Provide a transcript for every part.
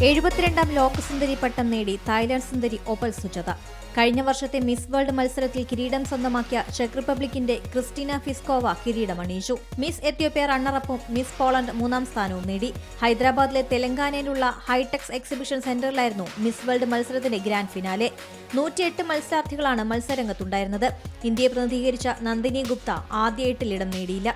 72ാം ലോകസുന്ദരി പട്ടം നേടി തായ്ലാന്റ് സുന്ദരി ഒപൽ സുജാത. കഴിഞ്ഞ വർഷത്തെ മിസ് വേൾഡ് മത്സരത്തിൽ കിരീടം സ്വന്തമാക്കിയ ചെക്ക് റിപ്പബ്ലിക്കിന്റെ ക്രിസ്റ്റീന ഫിസ്കോവ കിരീടമണിയിച്ചു. മിസ് എത്യോപ്യ റണ്ണറപ്പും മിസ് പോളണ്ട് 3ാം സ്ഥാനവും നേടി. ഹൈദരാബാദിലെ തെലങ്കാനയിലുള്ള ഹൈടെക്സ് എക്സിബിഷൻ സെന്ററിലായിരുന്നു മിസ് വേൾഡ് മത്സരത്തിന്റെ ഗ്രാൻഡ് ഫിനാലെ. 108 മത്സരാർത്ഥികളാണ് മത്സരരംഗത്തുണ്ടായിരുന്നത്. ഇന്ത്യയെ പ്രതിനിധീകരിച്ച നന്ദിനി ഗുപ്ത ആദ്യ 8-ൽ ഇടം നേടിയില്ല.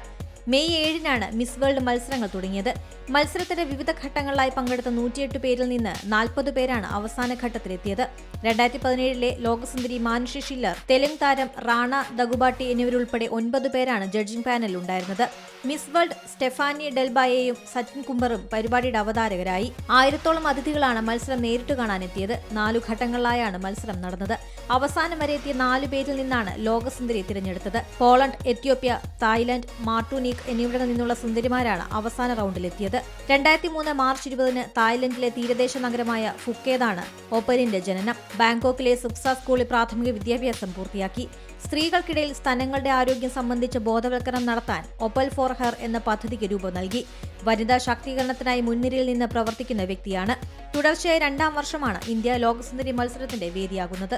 മെയ് 7-നാണ് മിസ് വേൾഡ് മത്സരങ്ങൾ തുടങ്ങിയത്. മത്സരത്തിന്റെ വിവിധ ഘട്ടങ്ങളിലായി പങ്കെടുത്ത 108 പേരിൽ നിന്ന് 40 പേരാണ് അവസാന ഘട്ടത്തിലെത്തിയത്. 2017-ലെ ലോകസുന്ദരി മാനുഷി ഷില്ലർ, തെലുങ്ക് താരം റാണ ദഗുബാട്ടി എന്നിവരുൾപ്പെടെ 9 പേരാണ് ജഡ്ജിംഗ് പാനലിൽ ഉണ്ടായിരുന്നത്. മിസ് വേൾഡ് സ്റ്റെഫാനി ഡെൽബായയും സച്ചിൻ കുംബറും പരിപാടിയുടെ അവതാരകരായി. 1000-ഓളം അതിഥികളാണ് മത്സരം നേരിട്ട് കാണാനെത്തിയത്. 4 ഘട്ടങ്ങളിലായാണ് മത്സരം നടന്നത്. അവസാനം വരെ എത്തിയ 4 പേരിൽ നിന്നാണ് ലോകസുന്ദരിയെ തിരഞ്ഞെടുത്തത്. പോളണ്ട്, എത്യോപ്യ, തായ്ലൻഡ്, മാർട്ടിനിക് എന്നിവിടങ്ങളിൽ നിന്നുള്ള സുന്ദരിമാരാണ് അവസാന റൗണ്ടിലെത്തിയത്. 2003 മാർച്ച് 20-ന് തായ്ലൻഡിലെ തീരദേശ നഗരമായ ഫുക്കേതാണ് ഒപലിന്റെ ജനനം. ബാങ്കോക്കിലെ സുക്സ സ്കൂളിൽ പ്രാഥമിക വിദ്യാഭ്യാസം പൂർത്തിയാക്കി. സ്ത്രീകൾക്കിടയിൽ സ്തനങ്ങളുടെ ആരോഗ്യം സംബന്ധിച്ച് ബോധവൽക്കരണം നടത്താൻ ഒപൽ ഫോർ ഹെർ എന്ന പദ്ധതിക്ക് രൂപം നൽകി. വനിതാ ശാക്തീകരണത്തിനായി മുൻനിരയിൽ നിന്ന് പ്രവർത്തിക്കുന്ന വ്യക്തിയാണ്. തുടർച്ചയായ 2ാം വർഷമാണ് ഇന്ത്യ ലോകസുന്ദരി മത്സരത്തിന്റെ വേദിയാകുന്നത്.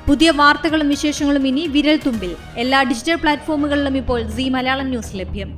പുതിയ വാർത്തകളും വിശേഷങ്ങളും ഇനി വിരൽ തുമ്പിൽ. എല്ലാ ഡിജിറ്റൽ പ്ലാറ്റ്ഫോമുകളിലും ഇപ്പോൾ സീ മലയാളം ന്യൂസ് ലഭ്യം.